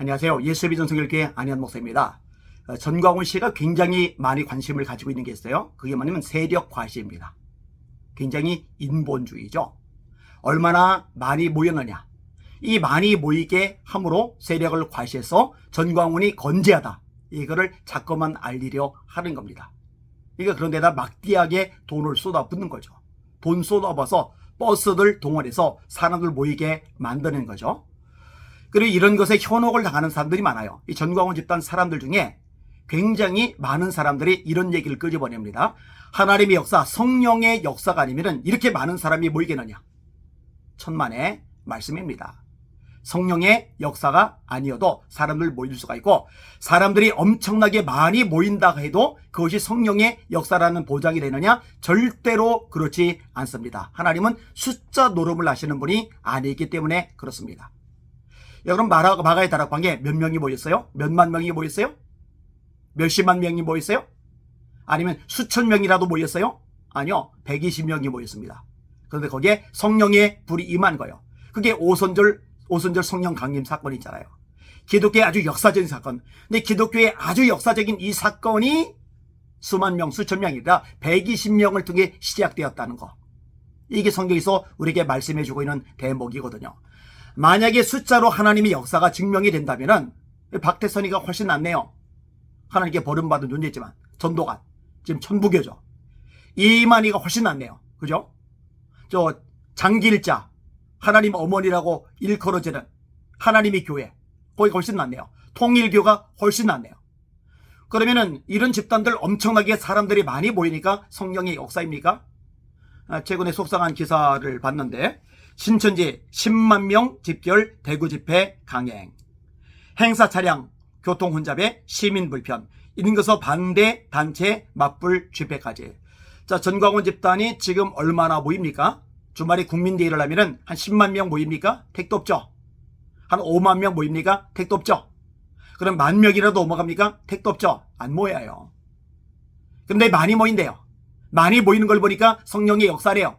안녕하세요. 예수의 전성결교회 안희환 목사입니다. 전광훈 씨가 굉장히 많이 관심을 가지고 있는 게 있어요. 그게 뭐냐면 세력 과시입니다. 굉장히 인본주의죠. 얼마나 많이 모였느냐. 이 많이 모이게 함으로 세력을 과시해서 전광훈이 건재하다. 이거를 자꾸만 알리려 하는 겁니다. 그러니까 그런데다 막대하게 돈을 쏟아붓는 거죠. 돈 쏟아봐서 버스들 동원해서 사람들 모이게 만드는 거죠. 그리고 이런 것에 현혹을 당하는 사람들이 많아요. 이 전광훈 집단 사람들 중에 굉장히 많은 사람들이 이런 얘기를 끄집어냅니다. 하나님의 역사, 성령의 역사가 아니면 이렇게 많은 사람이 모이겠느냐. 천만의 말씀입니다. 성령의 역사가 아니어도 사람들 모일 수가 있고, 사람들이 엄청나게 많이 모인다 해도 그것이 성령의 역사라는 보장이 되느냐? 절대로 그렇지 않습니다. 하나님은 숫자 노름을 하시는 분이 아니기 때문에 그렇습니다. 여러분, 마가의 다락방에 몇 명이 모였어요? 몇만 명이 모였어요? 몇십만 명이 모였어요? 아니면 수천 명이라도 모였어요? 아니요, 120명이 모였습니다. 그런데 거기에 성령의 불이 임한 거예요. 그게 오순절 성령 강림 사건이 있잖아요. 기독교의 아주 역사적인 사건. 근데 기독교의 아주 역사적인 이 사건이 수만 명, 수천 명이 아니라 120명을 통해 시작되었다는 거. 이게 성경에서 우리에게 말씀해주고 있는 대목이거든요. 만약에 숫자로 하나님의 역사가 증명이 된다면 박태선이가 훨씬 낫네요. 하나님께 버림받은 존재지만 전도관, 지금 천부교죠. 이만희가 훨씬 낫네요. 그죠? 저 장길자, 하나님 어머니라고 일컬어지는 하나님의 교회, 거기가 훨씬 낫네요. 통일교가 훨씬 낫네요. 그러면은 이런 집단들 엄청나게 사람들이 많이 모이니까 성령의 역사입니까? 최근에 속상한 기사를 봤는데, 신천지 10만 명 집결 대구 집회 강행, 행사 차량 교통 혼잡에 시민 불편, 이런 것서 반대 단체 맞불 집회까지. 자, 전광훈 집단이 지금 얼마나 모입니까? 주말에 국민대회를 하면은 한 10만 명 모입니까? 택도 없죠. 한 5만 명 모입니까? 택도 없죠. 그럼 10,000명이라도 넘어갑니까? 택도 없죠. 안 모여요. 근데 많이 모인대요. 많이 모이는 걸 보니까 성령의 역사래요.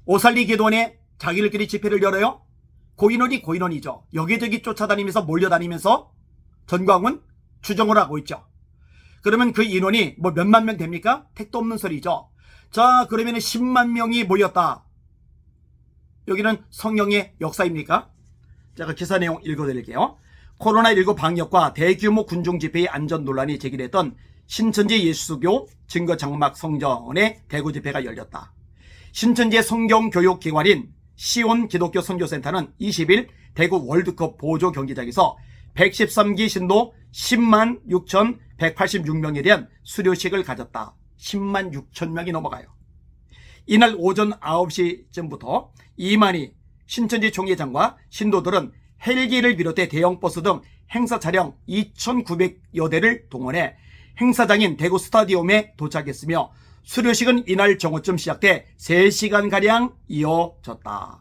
오살리 기도원에 자기들끼리 집회를 열어요. 고인원이 고인원이죠. 여기저기 쫓아다니면서 몰려다니면서 전광훈 추정을 하고 있죠. 그러면 그 인원이 뭐 몇만 명 됩니까? 택도 없는 소리죠. 자, 그러면 10만 명이 모였다. 여기는 성령의 역사입니까? 제가 기사 내용 읽어드릴게요. 코로나19 방역과 대규모 군중 집회의 안전 논란이 제기됐던 신천지 예수교 증거장막 성전의 대구 집회가 열렸다. 신천지의 성경교육기관인 시온 기독교 선교센터는 20일 대구 월드컵 보조 경기장에서 113기 신도 10만 6,186명에 대한 수료식을 가졌다. 10만 6천 명이 넘어가요. 이날 오전 9시쯤부터 이만희 신천지 총회장과 신도들은 헬기를 비롯해 대형버스 등 행사 차량 2,900여 대를 동원해 행사장인 대구 스타디움에 도착했으며, 수료식은 이날 정오쯤 시작돼 3시간가량 이어졌다.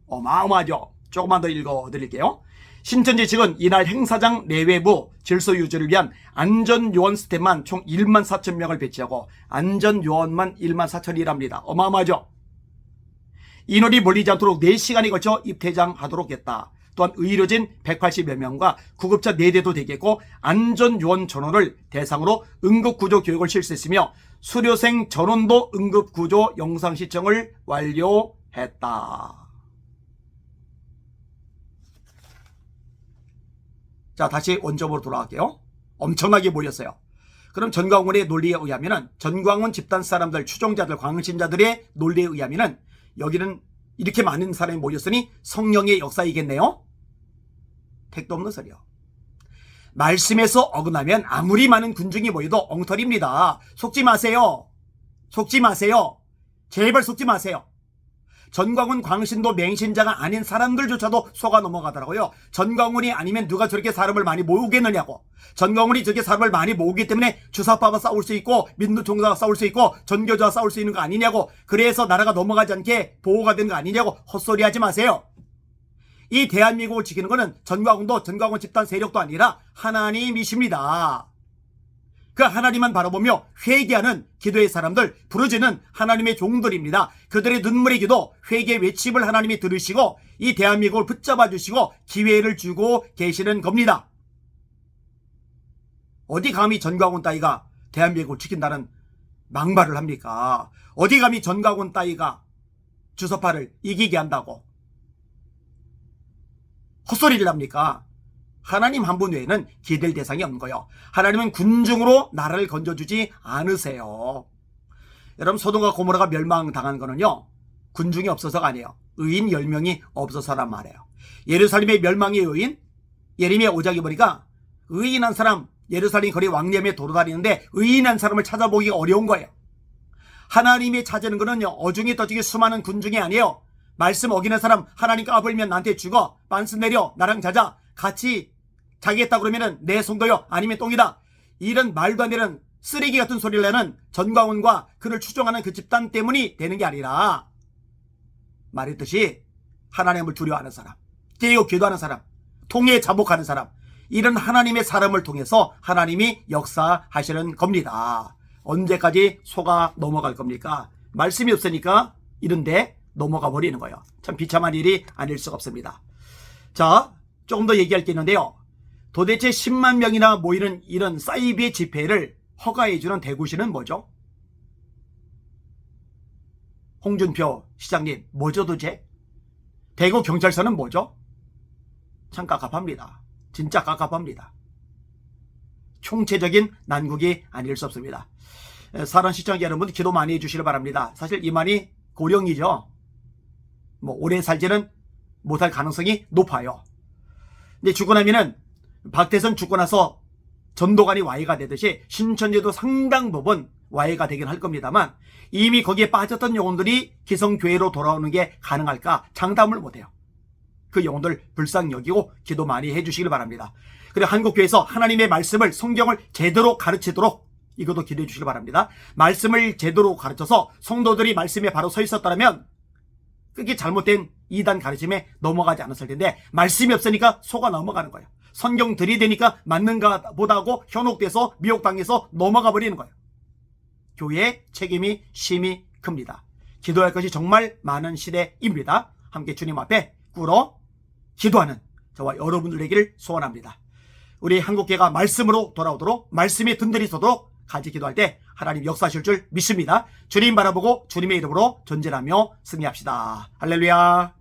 어마어마하죠. 조금만 더 읽어드릴게요. 신천지 측은 이날 행사장 내외부 질서 유지를 위한 안전요원 스태프만 총 14,000명을 배치하고 안전요원만 14,000이랍니다. 어마어마하죠. 인원이 몰리지 않도록 4시간에 걸쳐 입퇴장하도록 했다. 또한 의료진 180여 명과 구급차 4대도 되겠고, 안전요원 전원을 대상으로 응급구조 교육을 실시했으며 수료생 전원도 응급구조 영상 시청을 완료했다. 자, 다시 원점으로 돌아갈게요. 엄청나게 모였어요. 그럼 전광훈의 논리에 의하면은, 전광훈 집단 사람들, 추종자들, 광신자들의 논리에 의하면은 여기는 이렇게 많은 사람이 모였으니 성령의 역사이겠네요. 택도 없는 소리요. 말씀에서 어긋나면 아무리 많은 군중이 모여도 엉터리입니다. 속지 마세요. 속지 마세요. 제발 속지 마세요. 전광훈 광신도 맹신자가 아닌 사람들조차도 속아 넘어가더라고요. 전광훈이 아니면 누가 저렇게 사람을 많이 모으겠느냐고. 전광훈이 저렇게 사람을 많이 모으기 때문에 주사파와 싸울 수 있고 민주총사와 싸울 수 있고 전교조와 싸울 수 있는 거 아니냐고. 그래서 나라가 넘어가지 않게 보호가 되는 거 아니냐고. 헛소리 하지 마세요. 이 대한민국을 지키는 거는 전광훈도 전광훈 집단 세력도 아니라 하나님이십니다. 그 하나님만 바라보며 회개하는 기도의 사람들, 부르짖는 하나님의 종들입니다. 그들의 눈물의 기도, 회개 외침을 하나님이 들으시고 이 대한민국을 붙잡아 주시고 기회를 주고 계시는 겁니다. 어디 감히 전광훈 따위가 대한민국을 지킨다는 망발을 합니까? 어디 감히 전광훈 따위가 주석파를 이기게 한다고 헛소리를 합니까? 하나님 한 분 외에는 기댈 대상이 없는 거예요. 하나님은 군중으로 나라를 건져주지 않으세요. 여러분, 소돔과 고모라가 멸망당한 거는요, 군중이 없어서가 아니에요. 의인 10명이 없어서란 말이에요. 예루살렘의 멸망의 요인, 예레미야 5장 보니까 의인한 사람, 예루살렘 거리 왕래에 돌아다니는데 의인한 사람을 찾아보기가 어려운 거예요. 하나님이 찾는 거는요, 어중이 떠중이 수많은 군중이 아니에요. 말씀 어기는 사람 하나님 까불면 나한테 죽어, 반스 내려, 나랑 자자, 같이 자기겠다 그러면은 내 손도요, 아니면 똥이다. 이런 말도 안 되는 쓰레기 같은 소리를 내는 전광훈과 그를 추종하는 그 집단 때문이 되는 게 아니라, 말했듯이 하나님을 두려워하는 사람, 깨어 기도하는 사람, 통해 자복하는 사람, 이런 하나님의 사람을 통해서 하나님이 역사하시는 겁니다. 언제까지 속아 넘어갈 겁니까? 말씀이 없으니까 이런데 넘어가 버리는 거예요. 참 비참한 일이 아닐 수가 없습니다. 자, 조금 더 얘기할 게 있는데요. 도대체 10만 명이나 모이는 이런 사이비의 집회를 허가해주는 대구시는 뭐죠? 홍준표 시장님, 뭐죠 도대체? 대구 경찰서는 뭐죠? 참 깝깝합니다. 진짜 깝깝합니다. 총체적인 난국이 아닐 수 없습니다. 사랑 시청자 여러분, 기도 많이 해주시길 바랍니다. 사실 이만희 고령이죠. 오래 살지는 못할 가능성이 높아요. 근데 죽고 나면은 박태선 죽고 나서 전도관이 와해가 되듯이 신천지도 상당 부분 와해가 되긴 할 겁니다만, 이미 거기에 빠졌던 영혼들이 기성교회로 돌아오는 게 가능할까 장담을 못해요. 그 영혼들 불쌍히 여기고 기도 많이 해주시길 바랍니다. 그리고 한국교회에서 하나님의 말씀을, 성경을 제대로 가르치도록 이것도 기도해 주시길 바랍니다. 말씀을 제대로 가르쳐서 성도들이 말씀에 바로 서 있었다면 그게 잘못된 이단 가르침에 넘어가지 않았을 텐데, 말씀이 없으니까 속아 넘어가는 거예요. 성경 들이대니까 맞는가 보다 하고 현혹돼서 미혹당해서 넘어가 버리는 거예요. 교회의 책임이 심히 큽니다. 기도할 것이 정말 많은 시대입니다. 함께 주님 앞에 꿇어 기도하는 저와 여러분들 되기를 소원합니다. 우리 한국교회가 말씀으로 돌아오도록, 말씀에 든든히 서도록 같이 기도할 때 하나님 역사하실 줄 믿습니다. 주님 바라보고 주님의 이름으로 전진하며 승리합시다. 할렐루야.